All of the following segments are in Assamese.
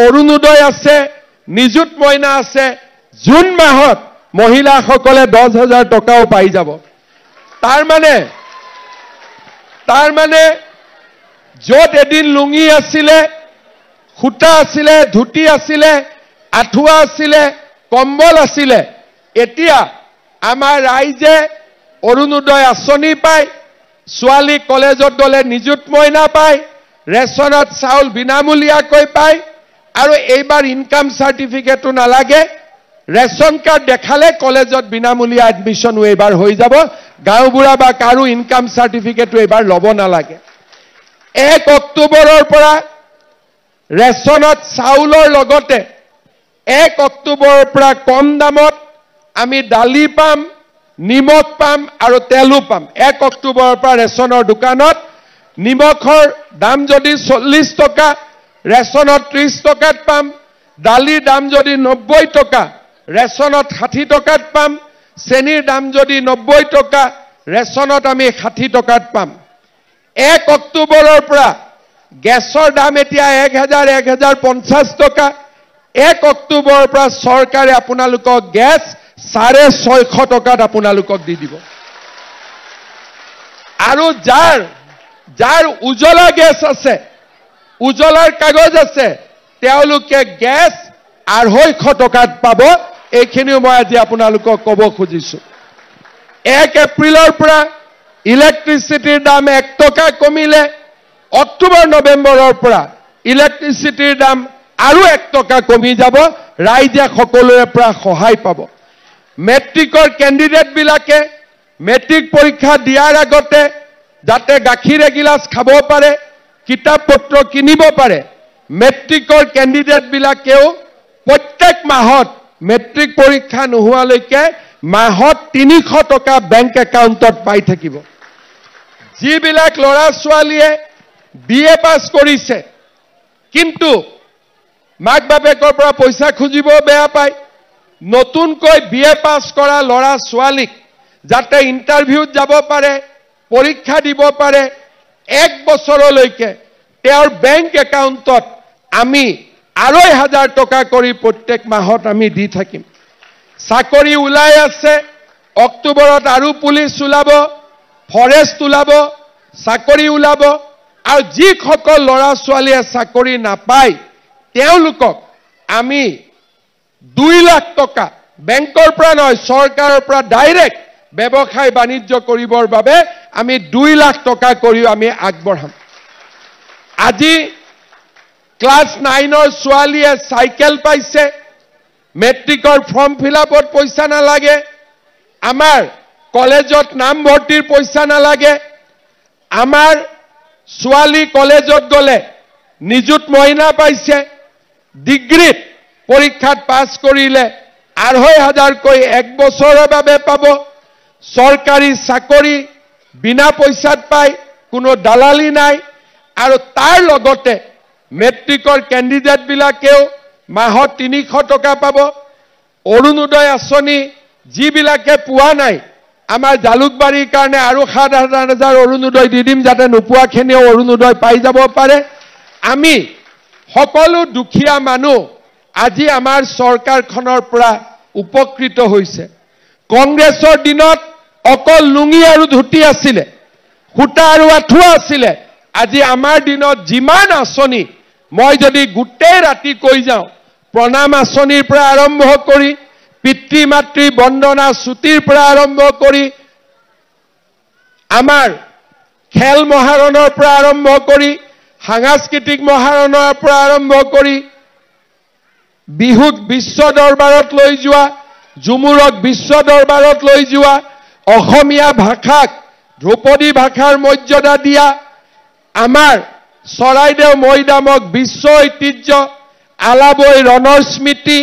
অৰুণোদয় আছে, নিযুত মইনা আছে। জুন মাহত মহিলাসকলে 10,000 টকাও পাই যাব। তাৰ মানে য'ত এদিন লুঙি আছিলে, সূতা আছিলে, ধুতি আছিলে, আঁঠুৱা আছিলে, কম্বল আছিলে, এতিয়া আমাৰ ৰাইজে অৰুণোদয় আঁচনি পায়, ছোৱালী কলেজত গ'লে নিযুত মইনা পায়, ৰেচনত চাউল বিনামূলীয়াকৈ পায়, আৰু এইবাৰ ইনকাম চাৰ্টিফিকেটো নালাগে, ৰেচন কাৰ্ড দেখালে কলেজত বিনামূলীয়া এডমিশ্যনো এইবাৰ হৈ যাব। গাঁওবুঢ়া বা কাৰো ইনকাম চাৰ্টিফিকেটো এইবাৰ ল'ব নালাগে। 1 অক্টোবৰৰ পৰা ৰেচনত চাউলৰ লগতে 1 অক্টোবৰৰ পৰা কম দামত আমি দালি পাম, নিমখ পাম আৰু তেলো পাম। 1 অক্টোবৰৰ পৰা ৰেচনৰ দোকানত নিমখৰ দাম যদি 40 টকা, ৰেচনত 30 টকাত পাম। দালিৰ দাম যদি 90 টকা, ৰেচনত 60 টকাত পাম। চেনিৰ দাম যদি 90 টকা, ৰেচনত আমি 60 টকাত পাম। 1 অক্টোবৰৰ পৰা গেছৰ দাম এতিয়া 1,050 টকা। 1 অক্টোবৰৰ পৰা চৰকাৰে আপোনালোকক গেছ 650 টকাত আপোনালোকক দি দিব। আৰু যাৰ উজ্বলা গেছ আছে, উজ্বলাৰ কাগজ আছে, তেওঁলোকে গেছ 250 টকাত পাব। এইখিনিও মই আজি আপোনালোকক ক'ব খুজিছো। 1 এপ্ৰিলৰ পৰা ইলেক্ট্ৰিচিটিৰ দাম 1 টকা কমিলে। অক্টোবৰ নৱেম্বৰৰ পৰা ইলেক্ট্ৰিচিটিৰ দাম আৰু 1 টকা কমি যাব। ৰাইজে সকলোৰে পৰা সহায় পাব। মেট্ৰিকৰ কেণ্ডিডেটবিলাকে মেট্ৰিক পৰীক্ষা দিয়াৰ আগতে যাতে গাখীৰ এগিলাচ খাব পাৰে, কিতাপ পত্ৰ কিনিব পাৰে, মেট্ৰিকৰ কেণ্ডিডেটবিলাকেও প্ৰত্যেক মাহত মেট্ৰিক পৰীক্ষা নোহোৱালৈকে মাহত 300 টকা বেংক একাউণ্টত পাই থাকিব। যিবিলাক ল'ৰা ছোৱালীয়ে BA পাছ কৰিছে কিন্তু মাক বাপেকৰ পৰা পইচা খুজিব বেয়া পায়, নতুনকৈ BA পাছ কৰা ল'ৰা ছোৱালীক যাতে ইণ্টাৰভিউত যাব পাৰে, পৰীক্ষা দিব পাৰে, 1 বছৰলৈকে তেওঁৰ বেংক একাউণ্টত আমি 2,500 টকা কৰি প্ৰত্যেক মাহত আমি দি থাকিম। চাকৰি ওলাই আছে, অক্টোবৰত আৰু পুলিচ ওলাব, ফৰেষ্ট ওলাব, চাকৰি ওলাব। আৰু যিসকল ল'ৰা ছোৱালীয়ে চাকৰি নাপায় তেওঁলোকক আমি 2 লাখ টকা বেংকৰ পৰা নহয়, চৰকাৰৰ পৰা ডাইৰেক্ট ব্যৱসায় বাণিজ্য কৰিবৰ বাবে আমি 2 লাখ টকা কৰি আমি আগবঢ়াম। আজি ক্লাছ 9ৰ ছোৱালীয়ে চাইকেল পাইছে, মেট্ৰিকৰ ফৰ্ম ফিলআপত পইচা নালাগে, আমাৰ কলেজত নামভৰ্তিৰ পইচা নালাগে, আমাৰ ছোৱালী কলেজত গ'লে নিযুত মইনা পাইছে, ডিগ্ৰীত পৰীক্ষাত পাছ কৰিলে 2,500কৈ 1 বছৰৰ বাবে পাব। চৰকাৰী চাকৰি বিনা পইচাত পায়, কোনো দালালি নাই। আৰু তাৰ লগতে মেট্ৰিকৰ কেণ্ডিডেটবিলাকেও মাহত 300 টকা পাব। অৰুণোদয় আঁচনি যিবিলাকে পোৱা নাই, আমাৰ জালুকবাৰীৰ কাৰণে আৰু 7,000 অৰুণোদয় দি দিম, যাতে নোপোৱাখিনিও অৰুণোদয় পাই যাব পাৰে। আমি সকলো দুখীয়া মানুহ আজি আমাৰ চৰকাৰখনৰ পৰা উপকৃত হৈছে। কংগ্ৰেছৰ দিনত অকল লুঙি আৰু ধুতি আছিলে, সূতা আৰু আঁঠুৱা আছিলে। আজি আমাৰ দিনত যিমান আঁচনি, মই যদি গোটেই ৰাতি কৈ যাওঁ, প্ৰণাম আঁচনিৰ পৰা আৰম্ভ কৰি পিতৃ মাতৃ বন্দনা ছুটিৰ পৰা আৰম্ভ কৰি আমাৰ খেল মহাৰণৰ পৰা আৰম্ভ কৰি সাংস্কৃতিক মহাৰণৰ পৰা আৰম্ভ কৰি বিহুক বিশ্ব দৰবাৰত লৈ যোৱা, ঝুমুৰক বিশ্ব দৰবাৰত লৈ যোৱা, অসমীয়া ভাষাক ধ্ৰুপদী ভাষাৰ মৰ্যাদা দিয়া, আমাৰ চৰাইদেউ মৈদামক বিশ্ব ঐতিহ্য, আলাবৈ ৰণৰ স্মৃতি,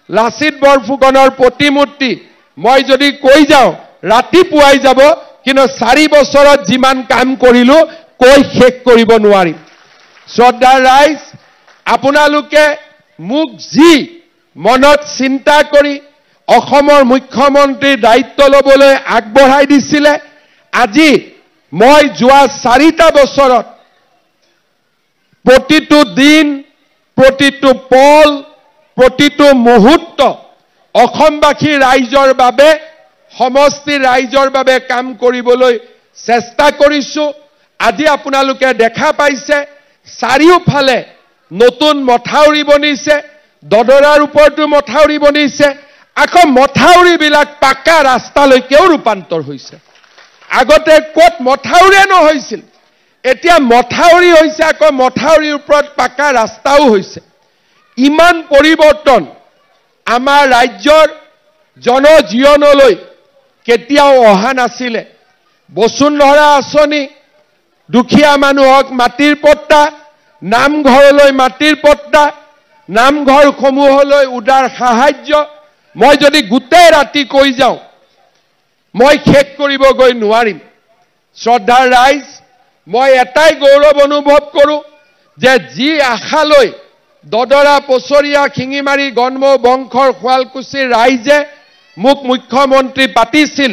লাচিত বৰফুকনৰ প্ৰতিমূৰ্তি, মই যদি কৈ যাওঁ ৰাতিপুৱাই যাব, কিন্তু 4 বছৰত যিমান কাম কৰিলো কৈ শেষ কৰিব নোৱাৰিম। শ্ৰদ্ধাৰ ৰাইজ, আপোনালোকে মোক যি মনত চিন্তা কৰি অসমৰ মুখ্যমন্ত্ৰীৰ দায়িত্ব ল'বলৈ আগবঢ়াই দিছিলে, আজি মই যোৱা 4টা বছৰত প্ৰতিটো দিন, প্ৰতিটো পল প্ৰতিটো মুহূৰ্ত অসমবাসী ৰাইজৰ বাবে সমষ্টি ৰাইজৰ বাবে কাম কৰিবলৈ চেষ্টা কৰিছোঁ আজি আপোনালোকে দেখা পাইছে চাৰিওফালে নতুন মথাউৰি বনিছে দদৰাৰ ওপৰতো মথাউৰি বনিছে আকৌ মথাউৰিবিলাক পাকা ৰাস্তালৈকেও ৰূপান্তৰ হৈছে আগতে ক'ত মথাউৰি নহৈছিল এতিয়া মথাউৰি হৈছে আকৌ মথাউৰিৰ ওপৰত পাকা ৰাস্তাও হৈছে ইমান পৰিৱৰ্তন আমাৰ ৰাজ্যৰ জনজীৱনলৈ কেতিয়াও অহা নাছিলে বসুন্ধৰা আঁচনি দুখীয়া মানুহক মাটিৰ পট্টা নামঘৰলৈ মাটিৰ পট্টা নামঘৰসমূহলৈ উদাৰ সাহায্য মই যদি গোটেই ৰাতি কৈ যাওঁ মই শেষ কৰিব গৈ নোৱাৰিম শ্ৰদ্ধাৰ ৰাইজ মই এটাই গৌৰৱ অনুভৱ কৰোঁ যে যি আশালৈ দদৰা পছৰীয়া শিঙিমাৰী গণমৌ বংশৰ শুৱালকুছিৰ ৰাইজে মোক মুখ্যমন্ত্ৰী পাতিছিল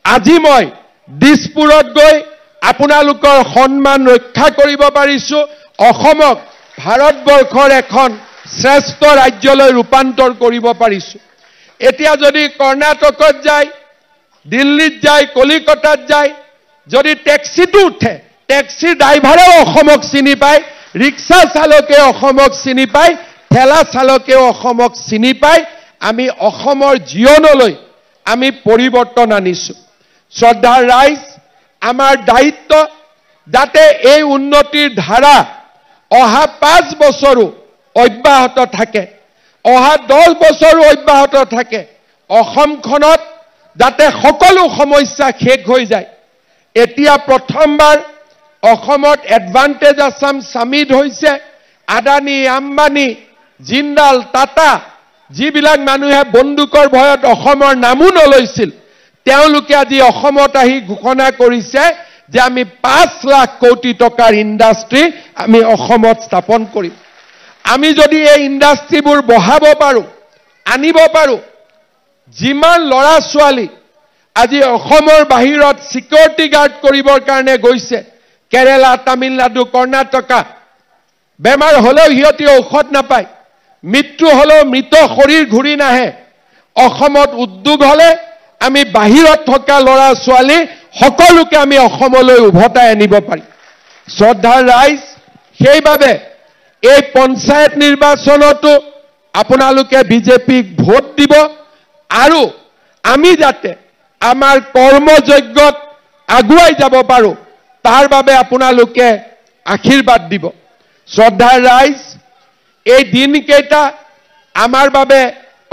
আজি মই দিছপুৰত গৈ আপোনালোকৰ সন্মান ৰক্ষা কৰিব পাৰিছোঁ অসমক ভাৰতবৰ্ষৰ এখন শ্ৰেষ্ঠ ৰাজ্যলৈ ৰূপান্তৰ কৰিব পাৰিছোঁ এতিয়া যদি কৰ্ণাটকত যায় দিল্লীত যায় কলিকতাত যায় যদি ট্যাক্সিটো উঠে ট্যাক্সিৰ ড্ৰাইভাৰেও অসমক চিনি পায় ৰিক্সা চালকে অসমক চিনি পায় ঠেলা চালকেও অসমক চিনি পায় আমি অসমৰ জীৱনলৈ আমি পৰিৱৰ্তন আনিছোঁ শ্ৰদ্ধাৰ ৰাইজ আমাৰ দায়িত্ব যাতে এই উন্নতিৰ ধাৰা অহা 5 বছৰো অব্যাহত থাকে অহা 10 বছৰো অব্যাহত থাকে অসমখনত যাতে সকলো সমস্যা শেষ হৈ যায় এতিয়া প্ৰথমবাৰ অসমত এডভান্টেজ আসাম সামিট হৈছে আদানী আম্বানী জিন্দাল টাটা যিবিলাক মানুহে বন্দুকৰ ভয়ত অসমৰ নামো নলৈছিল তেওঁলোকে আজি অসমত আহি ঘোষণা কৰিছে যে আমি 5 লাখ কোটি টকাৰ ইণ্ডাষ্ট্ৰি আমি অসমত স্থাপন কৰিম আমি যদি এই ইণ্ডাষ্ট্ৰিবোৰ বঢ়াব পাৰোঁ আনিব পাৰোঁ যিমান ল'ৰা ছোৱালী আজি অসমৰ বাহিৰত সিকিউৰিটি গাৰ্ড কৰিবৰ কাৰণে গৈছে কেৰালা তামিলনাডু কৰ্ণাটকা বেমাৰ হলেও হিয়তি ঔষধ নাপায় মৃত্যু হলেও মৃত শৰীৰ ঘূৰি নাহে অসমত উদ্যোগ হলে আমি বাহিৰত থকা ল'ৰা ছোৱালী সকলোকে আমি অসমলৈ উভতাই আনিব পাৰিম শ্ৰদ্ধাৰ ৰাইজ সেইবাবে এই পঞ্চায়ত নিৰ্বাচনতো আপোনালোকে বিজেপিক ভোট দিব আৰু আমি যাতে আমাৰ কৰ্মযজ্ঞত আগুৱাই যাব পাৰোঁ তাৰ বাবে আপোনালোকে আশীৰ্বাদ দিব শ্ৰদ্ধাৰ ৰাইজ এই দিনকেইটা আমাৰ বাবে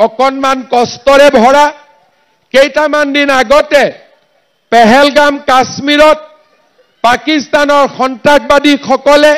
অকণমান কষ্টৰে ভৰা কেইটামান দিন আগতে পেহেলগাম কাশ্মীৰত পাকিস্তানৰ সন্ত্ৰাসবাদীসকলে